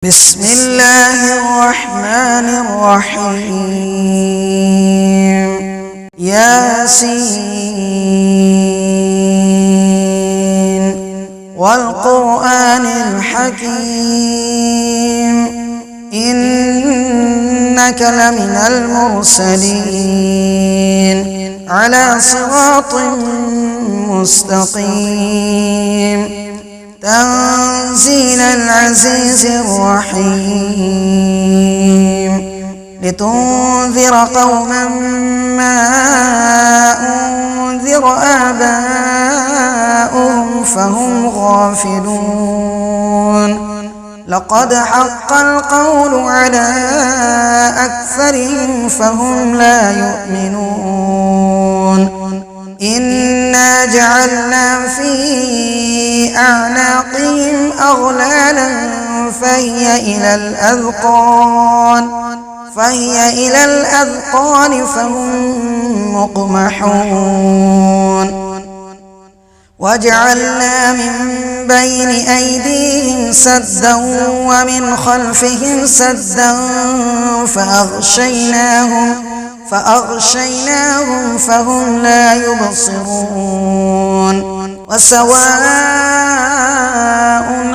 بسم الله الرحمن الرحيم ياسين والقرآن الحكيم إنك لمن المرسلين على صراط مستقيم تنزيل العزيز الرحيم لتنذر قوما ما أنذر آباؤهم فهم غافلون لقد حق القول على أكثرهم فهم لا يؤمنون إنا جعلنا في أعناقهم أغلالا فهي إلى الأذقان فهم مقمحون وجعلنا من بين أيديهم سدا ومن خلفهم سدا فأغشيناهم فهم لا يبصرون وسواء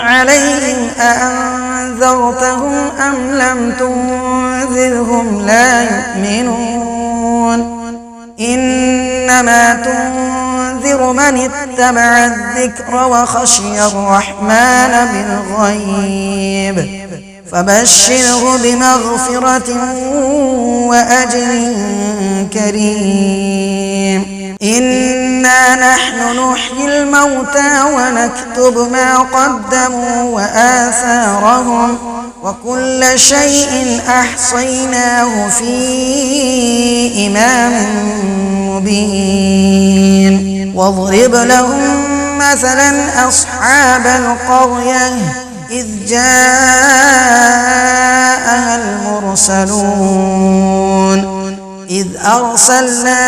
عليهم أأنذرتهم أم لم تنذرهم لا يؤمنون إنما تنذر من اتبع الذكر وخشي الرحمن بالغيب فبشره بمغفرة وأجر كريم إنا نحن نحيي الموتى ونكتب ما قدموا وآثارهم وكل شيء أحصيناه في إمام مبين واضرب لهم مثلا أصحاب القرية إذ جاءها المرسلون إذ أرسلنا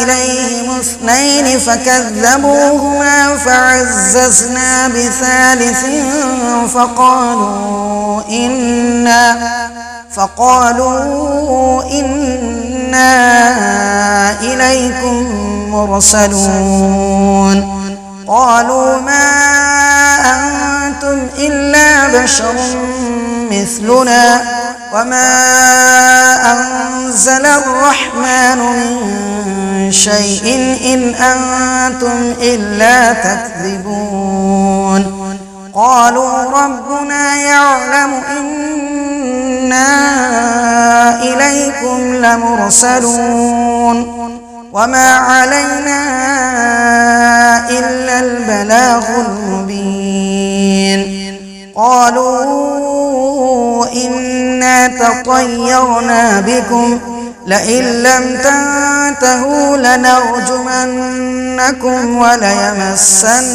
إليهم 2 فكذبوهما فعززنا بثالث فقالوا إنا إليكم مرسلون قالوا ما أنتم إلا بشر مثلنا وما أنزل الرحمن من شيء إن أنتم إلا تكذبون قالوا ربنا يعلم إنا إليكم لمرسلون وما علينا إلا البلاغ المبين قالوا إنا تطيرنا بكم لئن لم تنتهوا لنرجمنكم وليمسنكم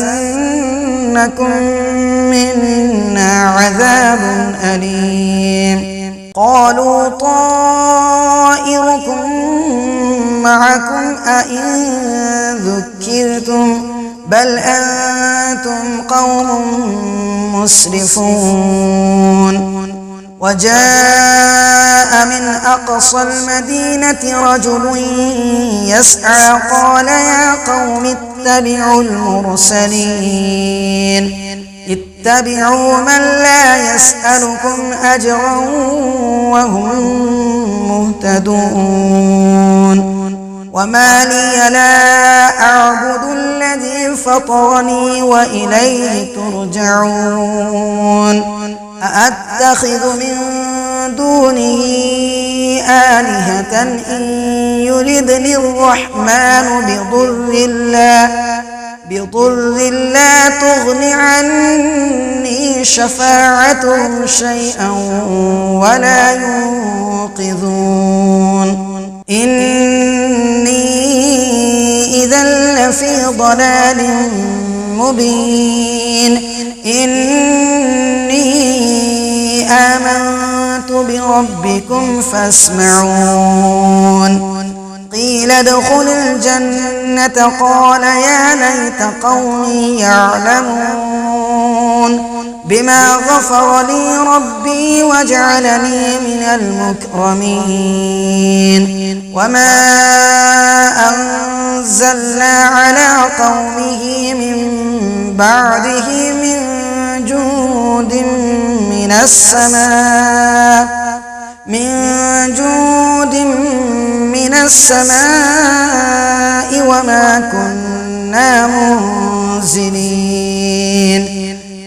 منا عذاب أليم قالوا طائركم معكم أئن ذكرتم بل أنتم قوم مسرفون وجاء من أقصى المدينة رجل يسعى قال يا قوم اتبعوا المرسلين اتبعوا من لا يسألكم أجرا وهم مهتدون وما لي لا أعبد الذي فطرني وإليه ترجعون أأتخذ من دونه آلهة إن يردني الرحمن بضر لا تغن عني شفاعتهم شيئا ولا ينقذون إني إذا لفي ضلال مبين إني آمنت بربكم فاسمعون قيل ادخل الجنة قال يا ليت قومي يعلمون بما غفر لي ربي وجعلني من المكرمين وما أنزلنا على قومه من بعده من جود من السماء وما كنا منزلين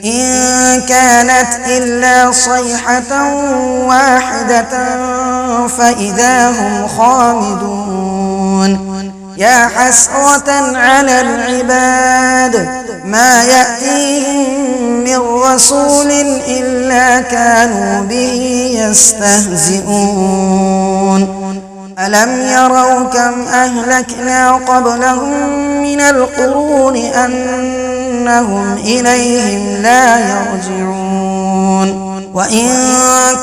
إن كانت إلا صيحة واحدة فإذا هم خامدون يا حسرة على العباد ما يأتيهم من رسول إلا كانوا به يستهزئون ألم يروا كم أهلكنا قبلهم من القرون أنهم إليهم لا يرجعون وإن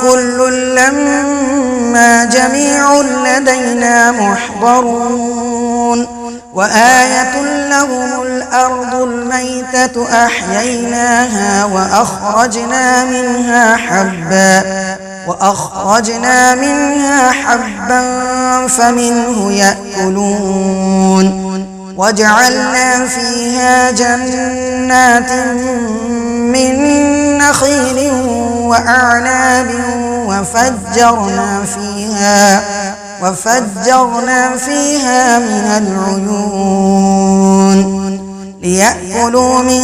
كل لما جميع لدينا محضرون وآية لهم الأرض الميتة أحييناها وأخرجنا منها حبا فمنه يأكلون وجعلنا فيها جنات من نخيل وأعناب وفجرنا فيها من العيون ليأكلوا من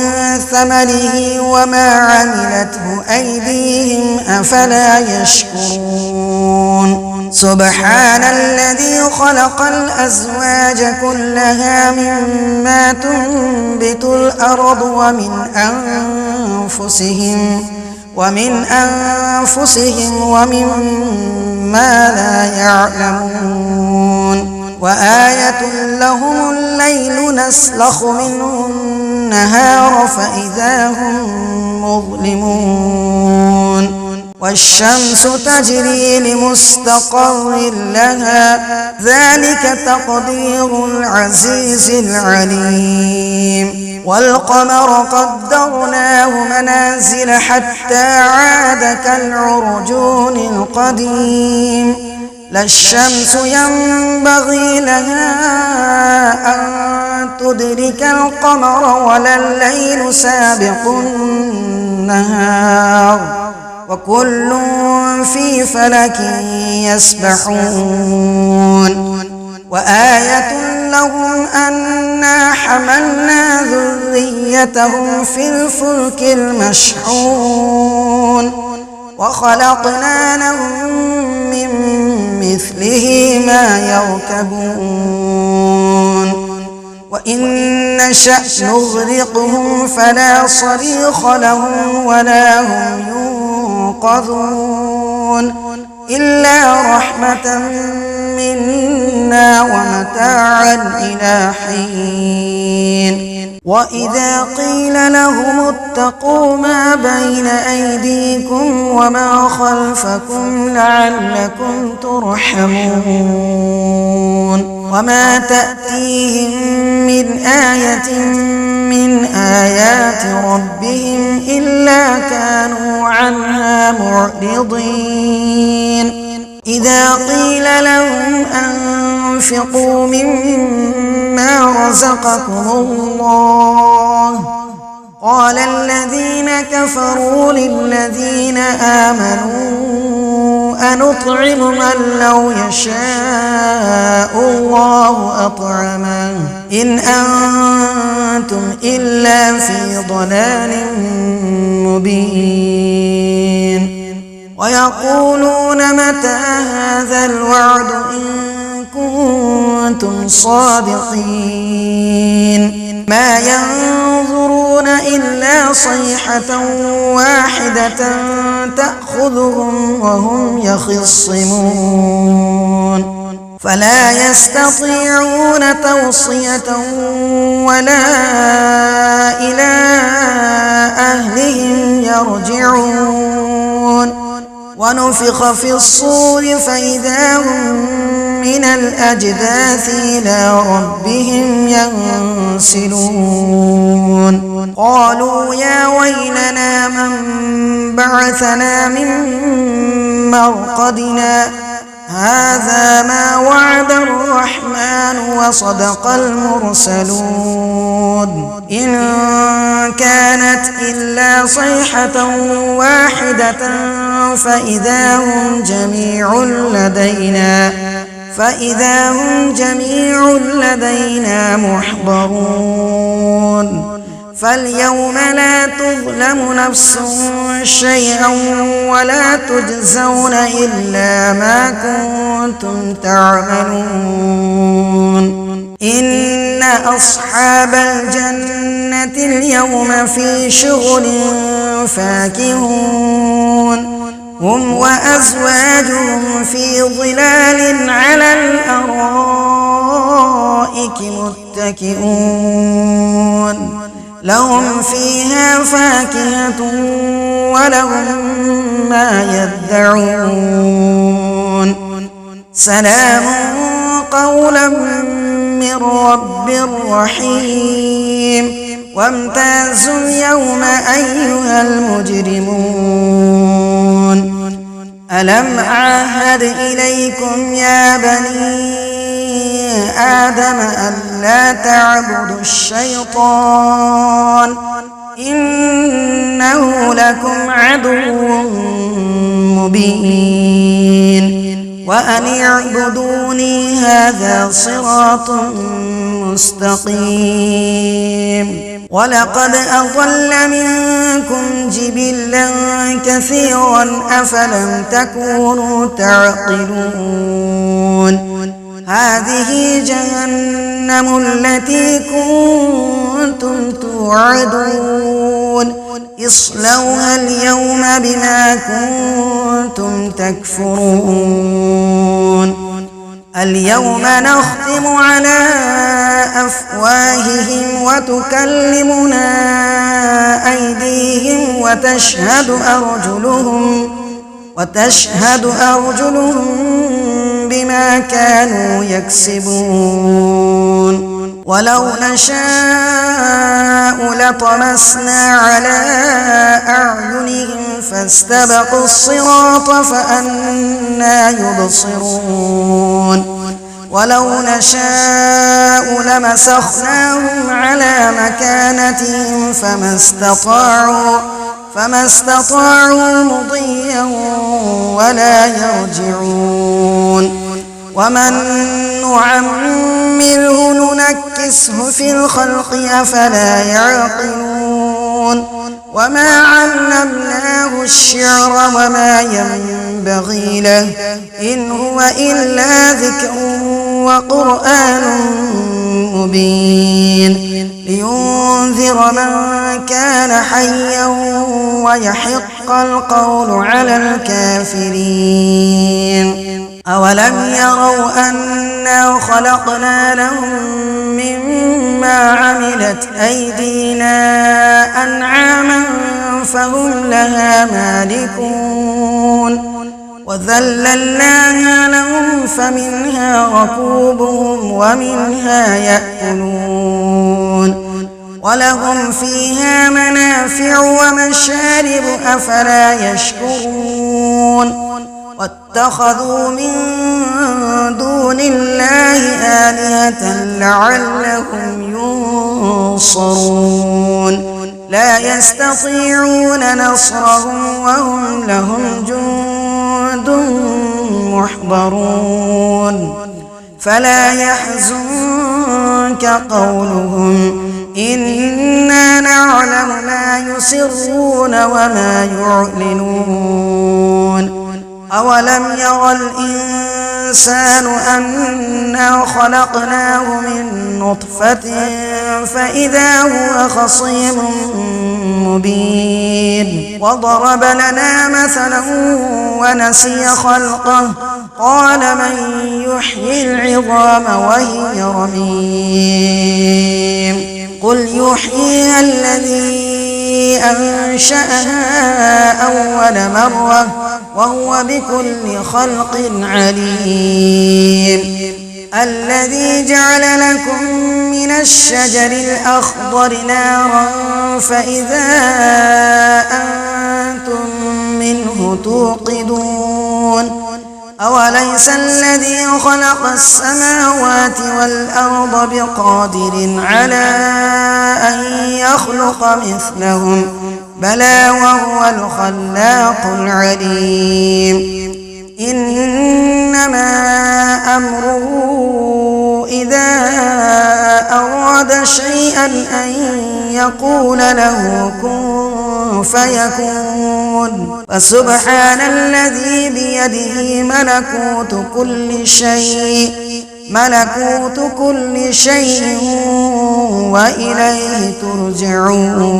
ثمره وما عملته أيديهم أفلا يشكرون سبحان الذي خلق الأزواج كلها مما تنبت الأرض ومن أنفسهم ومما لا يعلمون وآية لهم الليل نسلخ منه النهار فإذا هم مظلمون والشمس تجري لمستقر لها ذلك تقدير العزيز العليم والقمر قدرناه منازل حتى عاد كالعرجون القديم لا الشمس ينبغي لها أن تدرك القمر ولا الليل سابق النهار وكل في فلك يسبحون وآية لهم أنا حملنا ذريتهم في الفلك المشحون وخلقنا لهم من مثله ما يركبون وإن نشأ نغرقهم فلا صريخ لهم ولا هم ينقذون إلا رحمة منا ومتاعا إلى حين وإذا قيل لهم اتقوا ما بين أيديكم وما خلفكم لعلكم ترحمون وما تأتيهم من آية من آيات ربهم إلا كانوا عنها معرضين إذا قيل لهم أنفقوا مما رزقكم الله قال الذين كفروا للذين آمنوا أنطعم من لو يشاء الله أطعمه إن أنتم إلا في ضلال مبين ويقولون متى هذا الوعد إن كنتم صادقين ما ينظرون إلا صيحة واحدة تأخذهم وهم يخصمون فلا يستطيعون توصية ولا إلى أهلهم يرجعون ونفخ في الصور فإذا هم من الأجداث إلى ربهم ينسلون قالوا يا ويلنا من بعثنا من مرقدنا هذا ما وعد الرحمن وصدق المرسلون إن كانت إلا صيحة واحدة فإذا هم جميع لدينا محضرون فاليوم لا تظلم نفس شيئا ولا تجزون إلا ما كنتم تعملون إن أصحاب الجنة اليوم في شغل فاكهون هم وأزواجهم في ظلال على الأرائك متكئون لهم فيها فاكهة ولهم ما يدعون سلام قولا من رب رحيم وامتازوا اليوم أيها المجرمون ألم أعهد إليكم يا بني آدم ألا تعبدوا الشيطان إنه لكم عدو مبين وأن اعبدوني هذا صراط مستقيم ولقد أضل منكم جبلا كثيرا أفلم تكونوا تعقلون هذه جهنم التي كنتم توعدون اصلوها اليوم بما كنتم تكفرون اليوم نختم على أفواههم وتكلمنا أيديهم وتشهد أرجلهم بما كانوا يكسبون ولو نشاء لطمسنا على أعينهم فاستبقوا الصراط فأنى يبصرون ولو نشاء لمسخناهم على مكانتهم فما استطاعوا مضيا ولا يرجعون ومن نعمره ننكسه في الخلق أفلا يعقلون وما علمناه الشعر وما ينبغي له إن هو إلا ذكر وقرآن مبين لينذر من كان حيا ويحق القول على الكافرين أولم يروا أنا خلقنا لهم مما عملت أيدينا أنعاما فهم لها مالكون وذللناها لهم فمنها ركوبهم ومنها يأكلون ولهم فيها منافع ومشارب أفلا يشكرون واتخذوا من دون الله آلهة لعلهم ينصرون لا يستطيعون نصرهم وهم لهم جند محضرون فلا يحزنك قولهم إنا نعلم ما يسرون وما يعلنون أولم يرى الإنسان أنا خلقناه من نطفة فإذا هو خصيم مبين وضرب لنا مثلا ونسي خلقه قال من يحيي العظام وهي رميم قل يحييها الذي أنشأها أول مرة وهو بكل خلق عليم. الذي جعل لكم من الشجر الأخضر نارا فإذا أنتم منه توقدون. أوليس الذي خلق السماوات والأرض بقادر على أن يخلق مثلهم بلى وهو الخلاق العليم. إنما أمره إذا أراد شيئا أن يقول له كن فيكون. فسبحان الذي بيده ملكوت كل شيء وإليه ترجعون.